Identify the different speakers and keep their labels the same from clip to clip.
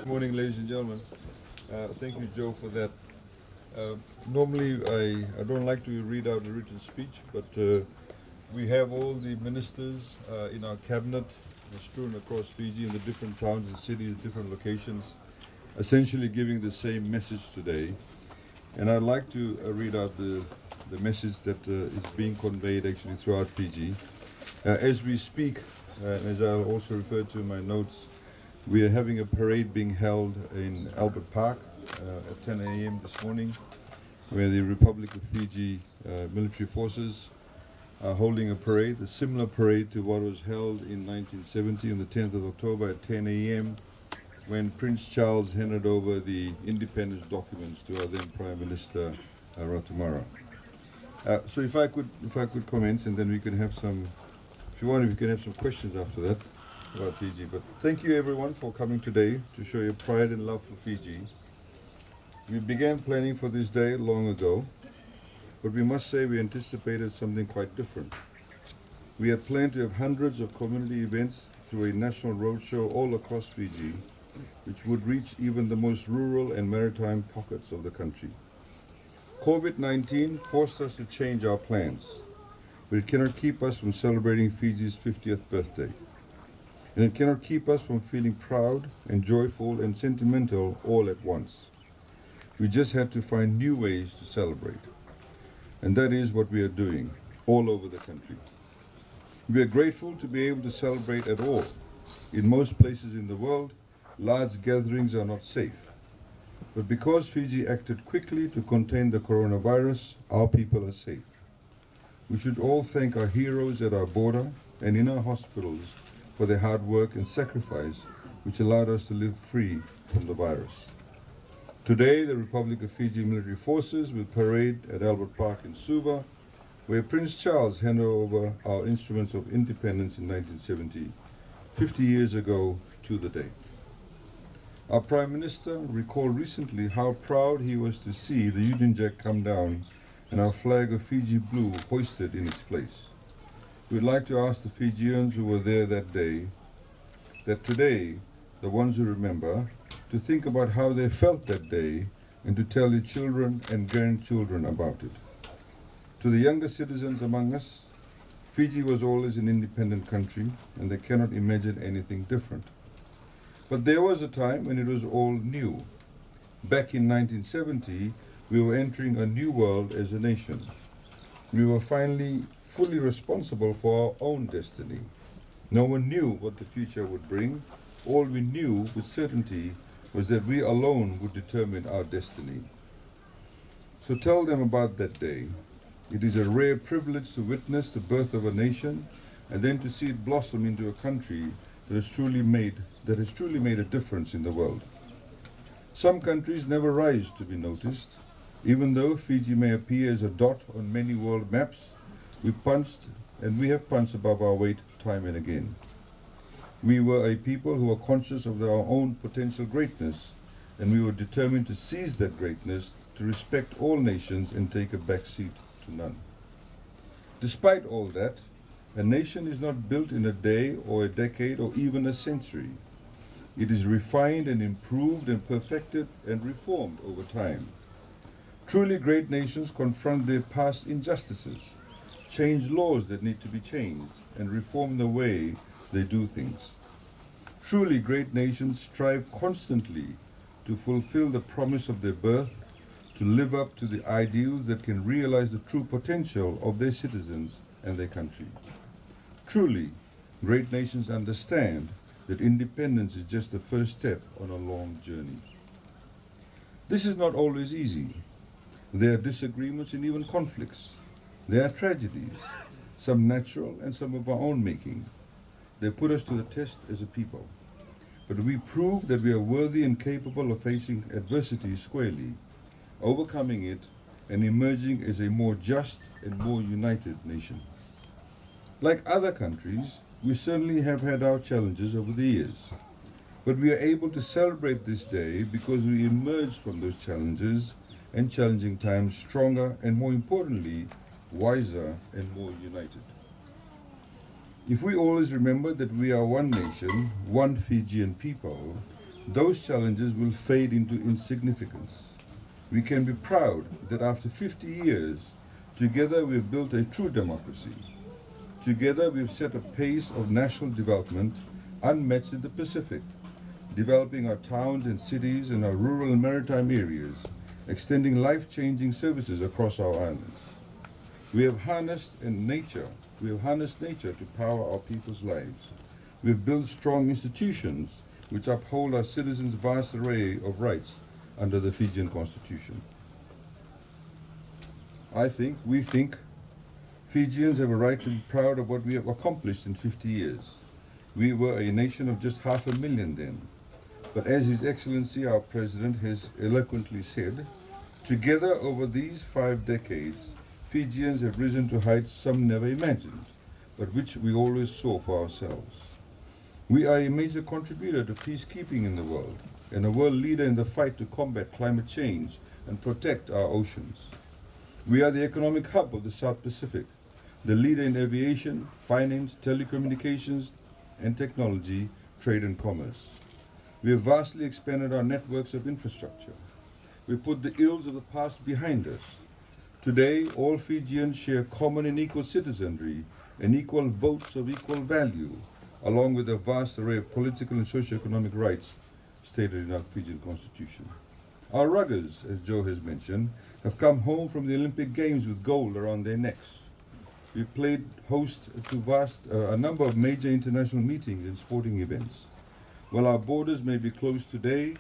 Speaker 1: Good morning, ladies and gentlemen. Thank you, Joe, for that. Normally, I don't like to read out a written speech, but we have all the ministers in our cabinet strewn across Fiji in the different towns and cities, different locations, essentially giving the same message today. And I'd like to read out the message that is being conveyed actually throughout Fiji. As we speak, as I'll also refer to in my notes, we are having a parade being held in Albert Park at 10 a.m. this morning, where the Republic of Fiji military forces are holding a parade, a similar parade to what was held in 1970 on the 10th of October at 10 a.m. when Prince Charles handed over the independence documents to our then Prime Minister Ratumara. So if I could comment, and then we can have some, if you want, we can have some questions after that about Fiji. But thank you everyone for coming today to show your pride and love for Fiji. We began planning for this day long ago, but we must say we anticipated something quite different. We had planned to have hundreds of community events through a national roadshow all across Fiji, which would reach even the most rural and maritime pockets of the country. COVID-19 forced us to change our plans, but it cannot keep us from celebrating Fiji's 50th birthday. And it cannot keep us from feeling proud and joyful and sentimental all at once. We just had to find new ways to celebrate. And that is what we are doing all over the country. We are grateful to be able to celebrate at all. In most places in the world, large gatherings are not safe. But because Fiji acted quickly to contain the coronavirus, our people are safe. We should all thank our heroes at our border and in our hospitals for their hard work and sacrifice, which allowed us to live free from the virus. Today, the Republic of Fiji military forces will parade at Albert Park in Suva, where Prince Charles handed over our instruments of independence in 1970, 50 years ago to the day. Our Prime Minister recalled recently how proud he was to see the Union Jack come down and our flag of Fiji blue hoisted in its place. We'd like to ask the Fijians who were there that day, that today, the ones who remember, to think about how they felt that day and to tell your children and grandchildren about it. To the younger citizens among us, Fiji was always an independent country and they cannot imagine anything different. But there was a time when it was all new. Back in 1970, we were entering a new world as a nation. We were finally fully responsible for our own destiny. No one knew what the future would bring. All we knew with certainty was that we alone would determine our destiny. So tell them about that day. It is a rare privilege to witness the birth of a nation and then to see it blossom into a country that has truly made a difference in the world. Some countries never rise to be noticed. Even though Fiji may appear as a dot on many world maps, we have punched above our weight time and again. We were a people who were conscious of our own potential greatness, and we were determined to seize that greatness, to respect all nations and take a back seat to none. Despite all that, a nation is not built in a day or a decade or even a century. It is refined and improved and perfected and reformed over time. Truly great nations confront their past injustices, change laws that need to be changed, and reform the way they do things. Truly great nations strive constantly to fulfill the promise of their birth, to live up to the ideals that can realize the true potential of their citizens and their country. Truly, great nations understand that independence is just the first step on a long journey. This is not always easy. There are disagreements and even conflicts. There are tragedies, some natural and some of our own making. They put us to the test as a people. But we prove that we are worthy and capable of facing adversity squarely, overcoming it, and emerging as a more just and more united nation. Like other countries, we certainly have had our challenges over the years. But we are able to celebrate this day because we emerged from those challenges and challenging times stronger and, more importantly, wiser and more united. If we always remember that we are one nation, one Fijian people, those challenges will fade into insignificance. We can be proud that after 50 years, together we've built a true democracy. Together we've set a pace of national development unmatched in the Pacific, developing our towns and cities and our rural and maritime areas, extending life-changing services across our islands. We have harnessed nature to power our people's lives. We have built strong institutions which uphold our citizens' vast array of rights under the Fijian Constitution. We think Fijians have a right to be proud of what we have accomplished in 50 years. We were a nation of just 500,000 then. But as His Excellency, our President, has eloquently said, together over these 5 decades, Fijians have risen to heights some never imagined, but which we always saw for ourselves. We are a major contributor to peacekeeping in the world, and a world leader in the fight to combat climate change and protect our oceans. We are the economic hub of the South Pacific, the leader in aviation, finance, telecommunications, and technology, trade and commerce. We have vastly expanded our networks of infrastructure. We put the ills of the past behind us. Today, all Fijians share common and equal citizenry and equal votes of equal value, along with a vast array of political and socio-economic rights stated in our Fijian Constitution. Our ruggers, as Joe has mentioned, have come home from the Olympic Games with gold around their necks. We played host to a number of major international meetings and sporting events. While our borders may be closed today,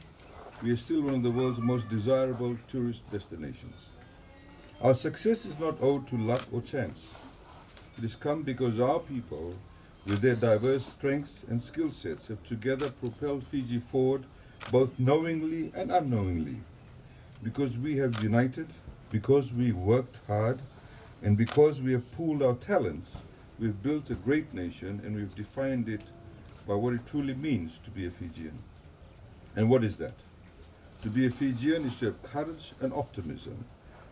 Speaker 1: we are still one of the world's most desirable tourist destinations. Our success is not owed to luck or chance. It has come because our people, with their diverse strengths and skill sets, have together propelled Fiji forward both knowingly and unknowingly. Because we have united, because we worked hard, and because we have pooled our talents, we've built a great nation and we've defined it by what it truly means to be a Fijian. And what is that? To be a Fijian is to have courage and optimism.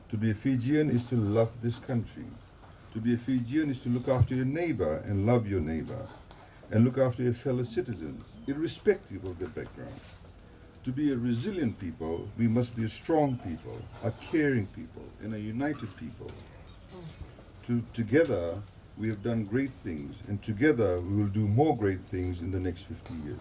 Speaker 1: To be a Fijian is to love this country. To be a Fijian is to look after your neighbor and love your neighbor, and look after your fellow citizens, irrespective of their background. To be a resilient people, we must be a strong people, a caring people, and a united people. Together, we have done great things, and together we will do more great things in the next 50 years.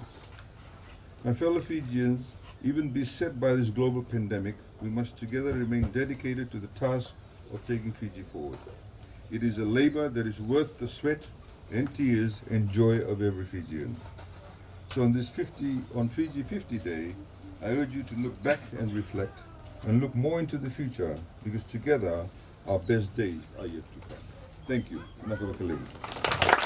Speaker 1: My fellow Fijians, even beset by this global pandemic, we must together remain dedicated to the task of taking Fiji forward. It is a labor that is worth the sweat and tears and joy of every Fijian. So on Fiji 50 Day, I urge you to look back and reflect, and look more into the future, because together our best days are yet to come. Thank you. Naka waka lei.